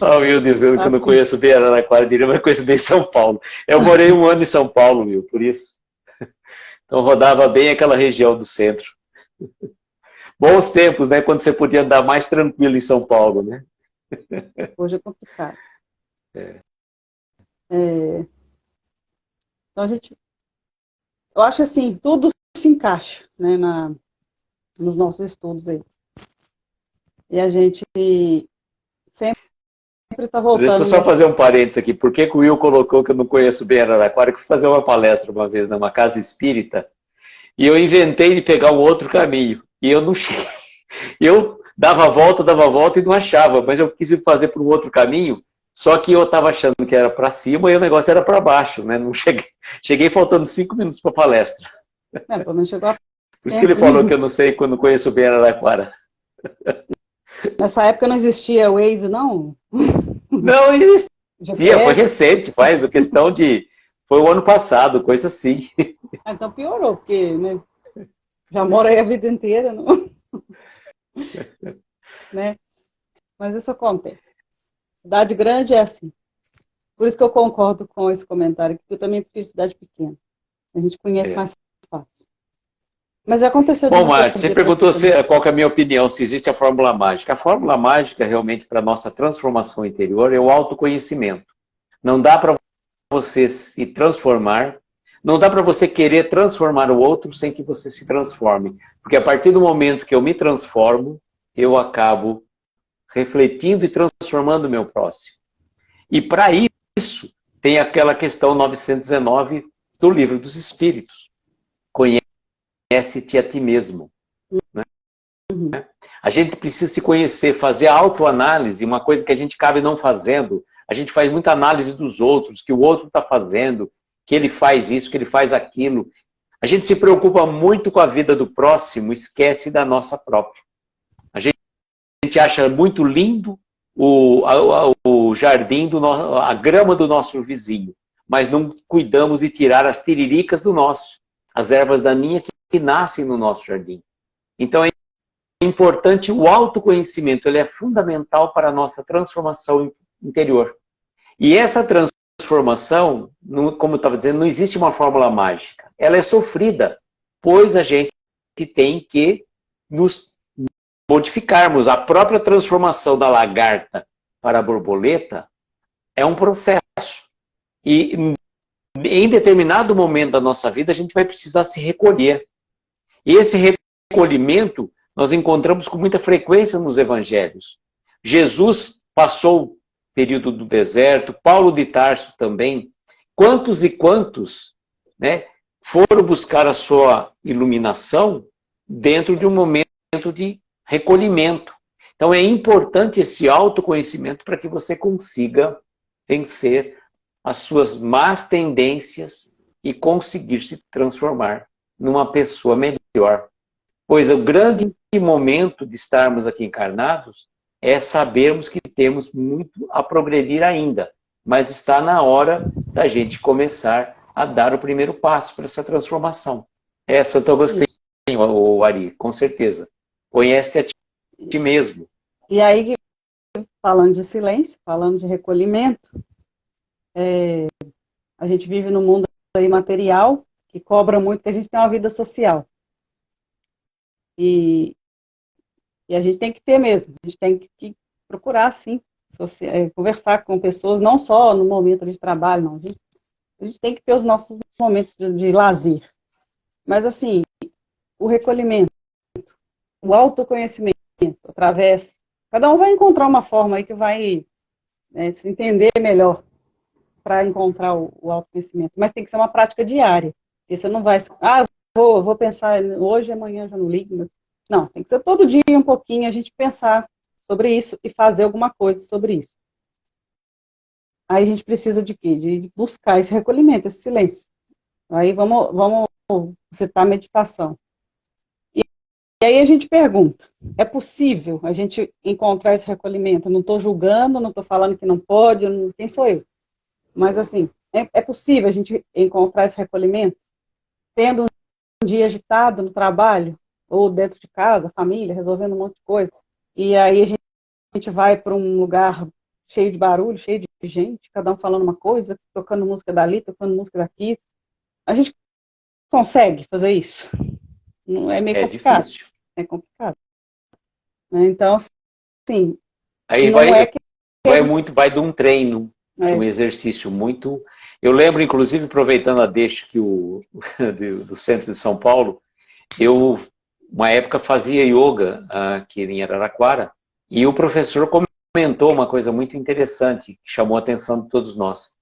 O Will dizendo que eu não conheço bem Araraquara, diria, mas conheço bem São Paulo. Eu morei 1 ano em São Paulo, Will, por isso. Então rodava bem aquela região do centro. Bons tempos, né? Quando você podia andar mais tranquilo em São Paulo, né?
Hoje é complicado. Então eu acho assim, tudo se encaixa, né, nos nossos estudos aí. E a gente sempre está voltando.
Deixa eu só fazer um parênteses aqui. Por que o Will colocou que eu não conheço bem Araraquara? Eu fui fazer uma palestra uma vez numa casa espírita e eu inventei de pegar um outro caminho. E eu não cheguei. Eu dava a volta e não achava, mas eu quis fazer por um outro caminho, só que eu estava achando que era para cima e o negócio era para baixo, né? Não cheguei faltando 5 minutos para a palestra.
Pelo menos chegou a
Por isso que ele
tempo.
falou que eu não sei quando conheço bem Araraquara.
Nessa época não existia o Waze, não?
Não existia, foi
GPS?
recente, faz questão de... Foi o ano passado, coisa assim.
Então piorou, porque, né, já mora aí a vida inteira, não? Né? Mas isso acontece. Cidade grande é assim. Por isso que eu concordo com esse comentário, que eu também prefiro cidade pequena. A gente conhece mais fácil. Mas aconteceu de
Bom,
não
Márcio, você
poder
perguntou
também.
qual que é a minha opinião, se existe a fórmula mágica. A fórmula mágica, realmente, para a nossa transformação interior é o autoconhecimento. Não dá para você se transformar, não dá para você querer transformar o outro sem que você se transforme. Porque a partir do momento que eu me transformo, eu acabo refletindo e transformando o meu próximo. E para isso, tem aquela questão 919 do Livro dos Espíritos. Conhece-te a ti mesmo. Né? A gente precisa se conhecer, fazer a autoanálise, uma coisa que a gente acaba não fazendo. A gente faz muita análise dos outros, que o outro está fazendo, que ele faz isso, que ele faz aquilo. A gente se preocupa muito com a vida do próximo, esquece da nossa própria. A gente acha muito lindo o jardim, a grama do nosso vizinho, mas não cuidamos de tirar as tiriricas do nosso, as ervas daninhas que nascem no nosso jardim. Então é importante o autoconhecimento, ele é fundamental para a nossa transformação interior. E essa transformação, como eu estava dizendo, não existe uma fórmula mágica. Ela é sofrida, pois a gente tem que nos modificarmos. A própria transformação da lagarta para a borboleta é um processo. E em determinado momento da nossa vida, a gente vai precisar se recolher. E esse recolhimento nós encontramos com muita frequência nos evangelhos. Jesus passou o período do deserto, Paulo de Tarso também. Quantos e quantos, né, foram buscar a sua iluminação dentro de um momento de recolhimento. Então é importante esse autoconhecimento para que você consiga vencer as suas más tendências e conseguir se transformar numa pessoa melhor. Pois o grande momento de estarmos aqui encarnados é sabermos que temos muito a progredir ainda, mas está na hora da gente começar a dar o primeiro passo para essa transformação. Essa eu gostei, Ari, com certeza. Conhece a ti mesmo.
E aí, falando de silêncio, falando de recolhimento, a gente vive num mundo aí material que cobra muito, que a gente tem uma vida social. E a gente tem que ter mesmo, a gente tem que procurar, sim, conversar com pessoas, não só no momento de trabalho, não. A gente tem que ter os nossos momentos de lazer. Mas, assim, o recolhimento, o autoconhecimento, através... Cada um vai encontrar uma forma aí que vai se entender melhor para encontrar o autoconhecimento. Mas tem que ser uma prática diária. Porque você não vai... vou pensar hoje, amanhã já não ligo. Não, tem que ser todo dia um pouquinho a gente pensar sobre isso e fazer alguma coisa sobre isso. Aí a gente precisa de quê? De buscar esse recolhimento, esse silêncio. Aí vamos citar a meditação. E aí a gente pergunta, é possível a gente encontrar esse recolhimento? Eu não estou julgando, não estou falando que não pode, quem sou eu? Mas assim, é possível a gente encontrar esse recolhimento tendo um dia agitado no trabalho, ou dentro de casa, família, resolvendo um monte de coisa. E aí a gente vai para um lugar cheio de barulho, cheio de gente, cada um falando uma coisa, tocando música dali, tocando música daqui. A gente consegue fazer isso? Não é meio complicado.
Difícil.
É complicado. Então, assim,
aí
não
vai de um treino, de um exercício muito... Eu lembro, inclusive, aproveitando a deixa que do centro de São Paulo, eu, uma época, fazia yoga aqui em Araraquara, e o professor comentou uma coisa muito interessante, que chamou a atenção de todos nós,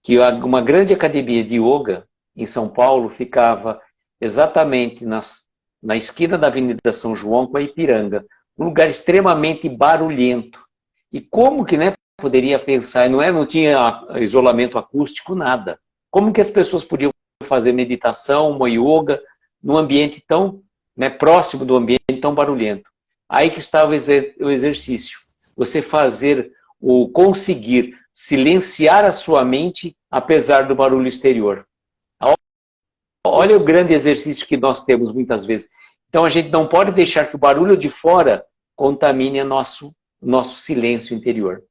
que uma grande academia de yoga em São Paulo ficava exatamente na esquina da Avenida São João com a Ipiranga, um lugar extremamente barulhento. E como que, né, poderia pensar, não tinha isolamento acústico, nada. Como que as pessoas podiam fazer meditação, uma yoga, num ambiente tão, né, próximo do ambiente tão barulhento? Aí que estava o exercício. Você conseguir silenciar a sua mente, apesar do barulho exterior. Olha o grande exercício que nós temos muitas vezes. Então a gente não pode deixar que o barulho de fora contamine nosso silêncio interior.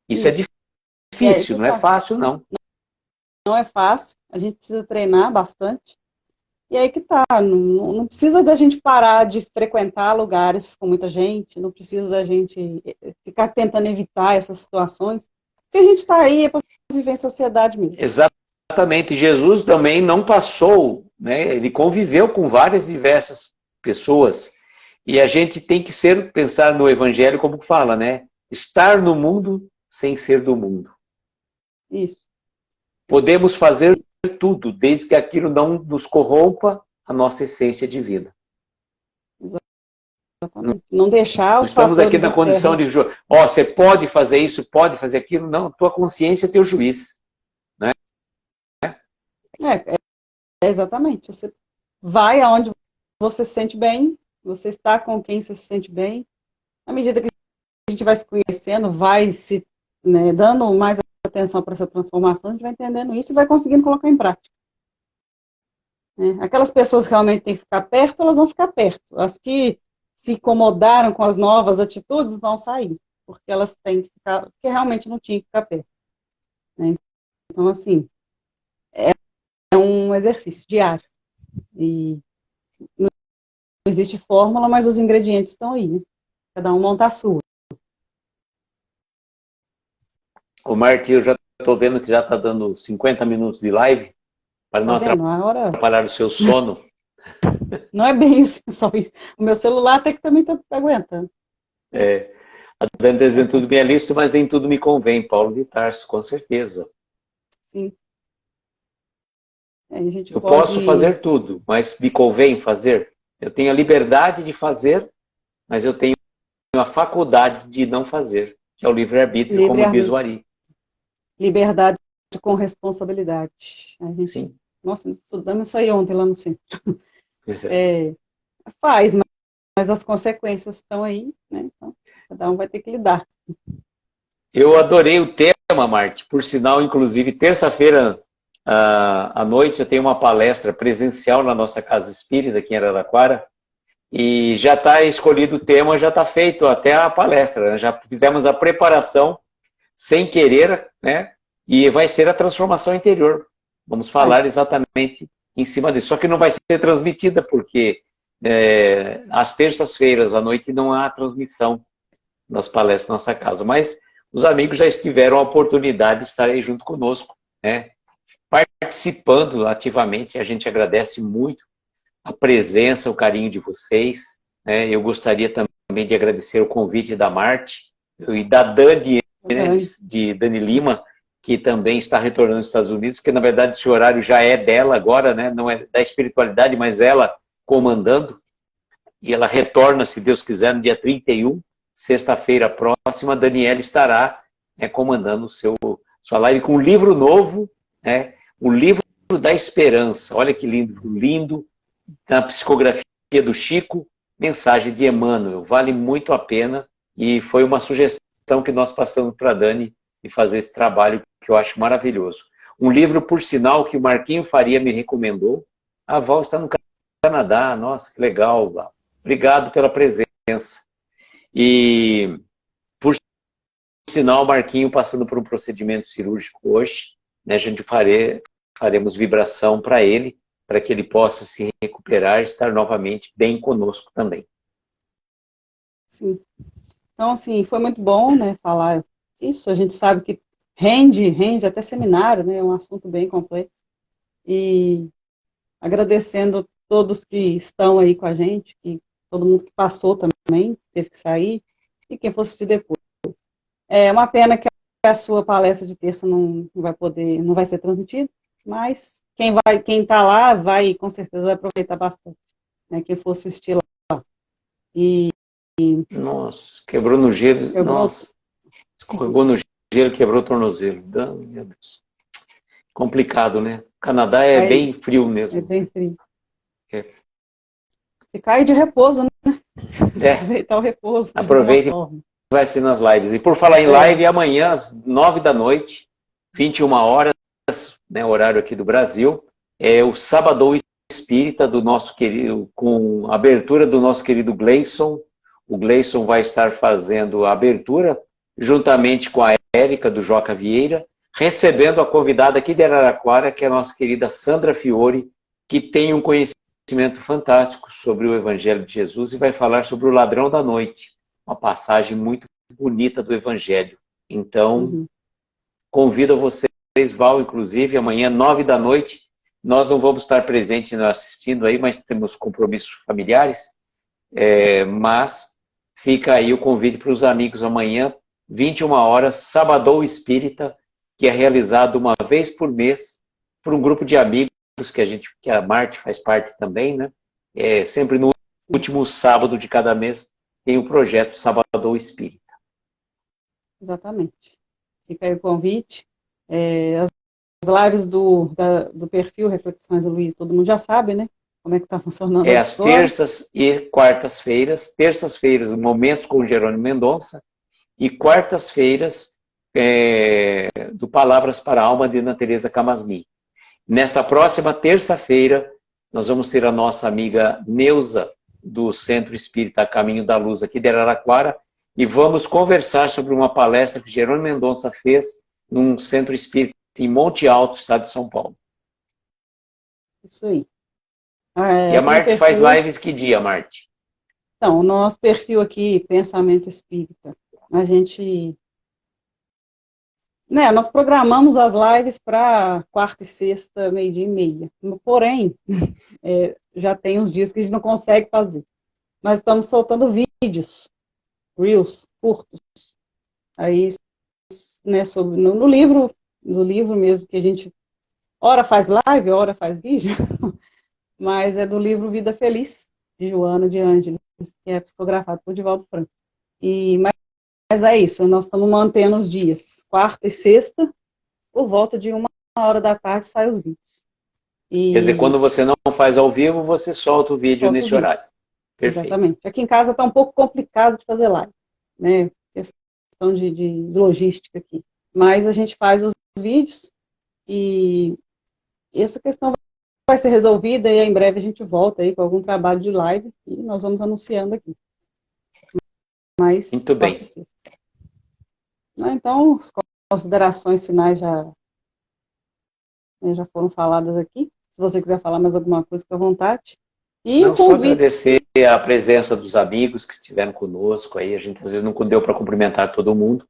Isso é difícil, não é fácil, não.
Não é fácil, a gente precisa treinar bastante. E aí que tá, não precisa da gente parar de frequentar lugares com muita gente, não precisa da gente ficar tentando evitar essas situações, porque a gente está aí para viver em sociedade mesmo.
Exatamente, Jesus também não passou, né? Ele conviveu com várias diversas pessoas, e a gente tem que pensar no Evangelho como fala, né? Estar no mundo sem ser do mundo.
Isso.
Podemos fazer tudo, desde que aquilo não nos corrompa a nossa essência de vida.
Exatamente. Não deixar os
Estamos aqui na condição
externos.
de, você pode fazer isso, pode fazer aquilo. Não, tua consciência é teu juiz. Né?
Exatamente. Você vai aonde você se sente bem, você está com quem você se sente bem. À medida que a gente vai se conhecendo, vai se, né, dando mais atenção para essa transformação, a gente vai entendendo isso e vai conseguindo colocar em prática. Aquelas pessoas que realmente têm que ficar perto, elas vão ficar perto. As que se incomodaram com as novas atitudes vão sair, porque elas têm que ficar, porque realmente não tinham que ficar perto. Então, assim, é um exercício diário. E não existe fórmula, mas os ingredientes estão aí, né? Cada um monta a sua.
Ô, Marti, eu já estou vendo que já está dando 50 minutos de live, para não atrapalhar o seu sono.
Não é bem isso, só isso. O meu celular até que também está aguentando.
A Dani está dizendo tudo bem é lícito, mas nem tudo me convém. Paulo de Tarso, com certeza.
Sim.
Eu posso fazer tudo, mas me convém fazer? Eu tenho a liberdade de fazer, mas eu tenho a faculdade de não fazer, que é o livre-arbítrio, como diz o Ari.
Liberdade com responsabilidade. A gente, sim. Nossa, estudamos isso aí ontem lá no centro. Faz, mas as consequências estão aí, né? Então, cada um vai ter que lidar.
Eu adorei o tema, Marti. Por sinal, inclusive, terça-feira à noite eu tenho uma palestra presencial na nossa Casa Espírita, aqui em Araraquara, e já está escolhido o tema, já está feito até a palestra, né? Já fizemos a preparação sem querer, né? E vai ser a transformação interior. Vamos falar exatamente em cima disso. Só que não vai ser transmitida, porque às terças-feiras à noite não há transmissão nas palestras da nossa casa. Mas os amigos já tiveram a oportunidade de estar aí junto conosco, né? Participando ativamente. A gente agradece muito a presença, o carinho de vocês. Né? Eu gostaria também de agradecer o convite da Marti e da Dani, né, de Dani Lima, que também está retornando aos Estados Unidos, que na verdade esse horário já é dela agora, né? Não é da espiritualidade, mas ela comandando. E ela retorna, se Deus quiser, no dia 31, sexta-feira próxima. A Daniela estará, né, comandando sua live com um livro novo, né? O Livro da Esperança. Olha que lindo, na psicografia do Chico, mensagem de Emmanuel. Vale muito a pena e foi uma sugestão que nós passamos para a Dani de fazer esse trabalho que eu acho maravilhoso. Um livro, por sinal, que o Marquinho Faria me recomendou. A Val está no Canadá. Nossa, que legal, Val. Obrigado pela presença. E, por sinal, o Marquinho passando por um procedimento cirúrgico hoje, né, a gente faremos vibração para ele, para que ele possa se recuperar e estar novamente bem conosco também.
Sim. Então, assim, foi muito bom, né, falar isso. A gente sabe que rende até seminário, né, é um assunto bem complexo. E agradecendo todos que estão aí com a gente, que todo mundo que passou também, teve que sair, e quem for assistir depois. É uma pena que a sua palestra de terça não vai ser transmitida, mas quem está lá vai, com certeza, vai aproveitar bastante, né, quem for assistir lá. E
Nossa, quebrou no gelo.
Quebrou.
Nossa, escorregou no gelo, quebrou o tornozelo. Meu Deus. Complicado, né? O Canadá é
Aí,
bem frio mesmo.
é bem frio.
É.
Ficar aí de repouso, né?
É.
Aproveitar o repouso de alguma
Aproveite e
forma.
vai ser nas lives. E por falar em live, amanhã às 9 da noite, 21 horas, né, horário aqui do Brasil, é o Sábado Espírita do nosso querido, com a abertura do nosso querido Gleison. O Gleison vai estar fazendo a abertura, juntamente com a Érica do Joca Vieira, recebendo a convidada aqui de Araraquara, que é a nossa querida Sandra Fiore, que tem um conhecimento fantástico sobre o Evangelho de Jesus e vai falar sobre o ladrão da noite, uma passagem muito bonita do Evangelho. Então, convido vocês, Val, inclusive, amanhã, 9 da noite, nós não vamos estar presentes assistindo aí, mas temos compromissos familiares, mas fica aí o convite para os amigos amanhã, 21 horas, Sabadão Espírita, que é realizado uma vez por mês por um grupo de amigos que a Marte faz parte também, né? Sempre no último sábado de cada mês tem o projeto Sabadão Espírita.
Exatamente. Fica aí o convite. As lives do perfil Reflexões do Luiz, todo mundo já sabe, né? Como é que está funcionando agora.
Às terças e quartas-feiras. Terças-feiras, momentos com Jerônimo Mendonça. E quartas-feiras, do Palavras para a Alma, de Ana Teresa Camasmi. Nesta próxima terça-feira, nós vamos ter a nossa amiga Neuza, do Centro Espírita Caminho da Luz, aqui de Araraquara, e vamos conversar sobre uma palestra que Jerônimo Mendonça fez num Centro Espírita em Monte Alto, estado de São Paulo.
Isso aí.
E a Marte faz lives que dia, Marte?
Então, o nosso perfil aqui, Pensamento Espírita, a gente... nós programamos as lives para quarta e sexta, meio-dia e meia. Porém, já tem uns dias que a gente não consegue fazer. Mas estamos soltando vídeos, reels, curtos. Aí, né, no livro mesmo, que a gente ora faz live, ora faz vídeo, mas é do livro Vida Feliz, de Joana de Ângeles, que é psicografado por Divaldo Franco. Mas é isso, nós estamos mantendo os dias, quarta e sexta, por volta de 1h da tarde saem os vídeos.
Quer dizer, quando você não faz ao vivo, você solta o vídeo nesse horário.
Perfeito. Exatamente. Aqui em casa está um pouco complicado de fazer live, né? Questão de logística aqui. Mas a gente faz os vídeos e essa questão vai ser resolvida e em breve a gente volta aí com algum trabalho de live e nós vamos anunciando aqui. Mas,
muito bem.
Então, as considerações finais já foram faladas aqui. Se você quiser falar mais alguma coisa, fica à vontade. E
não, só agradecer a presença dos amigos que estiveram conosco aí. A gente às vezes não deu para cumprimentar todo mundo.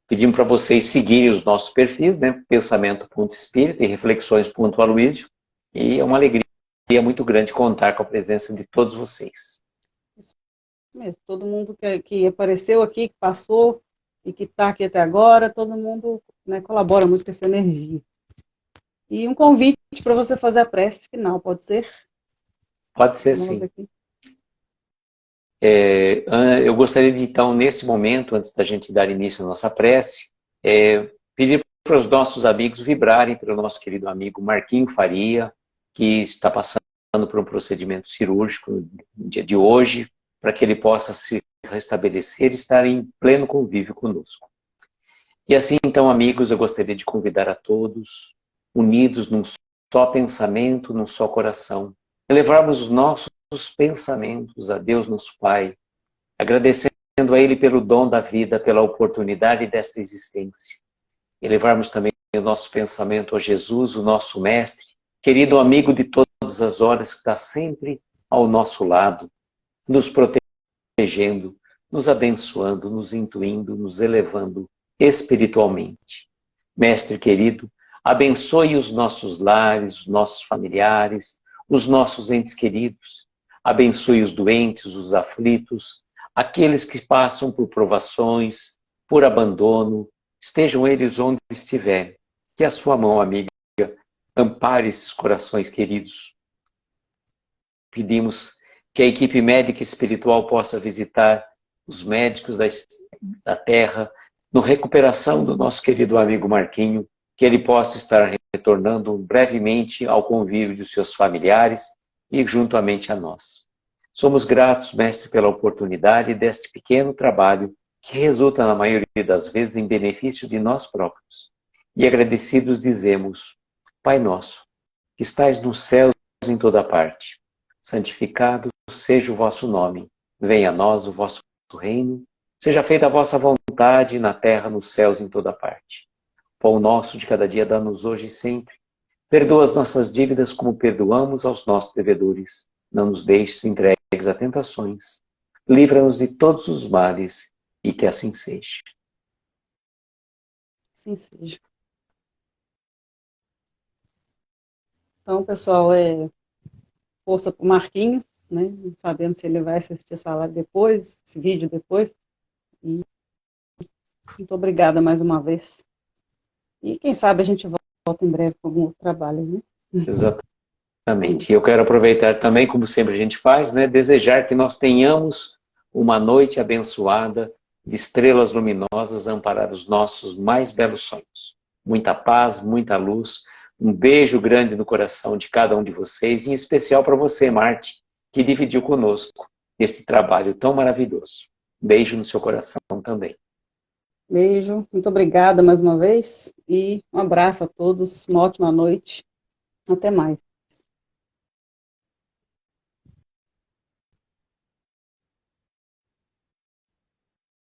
Pedimos para vocês seguirem os nossos perfis, né? Pensamento.espírita e Reflexões.aloysio. E é uma alegria muito grande contar com a presença de todos vocês.
Isso mesmo. Todo mundo que apareceu aqui, que passou e que está aqui até agora, todo mundo, né, colabora muito com essa energia. E um convite para você fazer a prece final, pode ser?
Pode ser, sim. Eu gostaria de, então, nesse momento, antes da gente dar início à nossa prece, pedir para os nossos amigos vibrarem pelo nosso querido amigo Marquinho Faria, que está passando por um procedimento cirúrgico no dia de hoje, para que ele possa se restabelecer e estar em pleno convívio conosco. E assim, então, amigos, eu gostaria de convidar a todos, unidos num só pensamento, num só coração, elevarmos os nossos pensamentos a Deus, nosso Pai, agradecendo a Ele pelo dom da vida, pela oportunidade desta existência. Elevarmos também o nosso pensamento a Jesus, o nosso Mestre, querido amigo de todas as horas, que está sempre ao nosso lado, nos protegendo, nos abençoando, nos intuindo, nos elevando espiritualmente. Mestre querido, abençoe os nossos lares, os nossos familiares, os nossos entes queridos. Abençoe os doentes, os aflitos, aqueles que passam por provações, por abandono, estejam eles onde estiverem. Que a sua mão amiga ampare esses corações queridos. Pedimos que a equipe médica e espiritual possa visitar os médicos da terra, na recuperação do nosso querido amigo Marquinho, que ele possa estar retornando brevemente ao convívio de seus familiares e juntamente a nós. Somos gratos, Mestre, pela oportunidade deste pequeno trabalho que resulta, na maioria das vezes, em benefício de nós próprios. E agradecidos dizemos, Pai nosso, que estais nos céus em toda parte, santificado seja o vosso nome, venha a nós o vosso reino, seja feita a vossa vontade na terra, nos céus, em toda parte. Pão nosso de cada dia dá-nos hoje e sempre. Perdoa as nossas dívidas como perdoamos aos nossos devedores. Não nos deixes entregues a tentações. Livra-nos de todos os males e que assim seja.
Assim seja. Então, pessoal, força para o Marquinhos, né? Não sabemos se ele vai assistir essa live depois, esse vídeo depois. E muito obrigada mais uma vez. E quem sabe a gente volta em breve com algum outro trabalho, né?
Exatamente. E eu quero aproveitar também, como sempre a gente faz, né? Desejar que nós tenhamos uma noite abençoada de estrelas luminosas a amparar os nossos mais belos sonhos. Muita paz, muita luz. Um beijo grande no coração de cada um de vocês, em especial para você, Marte, que dividiu conosco esse trabalho tão maravilhoso. Beijo no seu coração também.
Beijo, muito obrigada mais uma vez e um abraço a todos, uma ótima noite, até mais.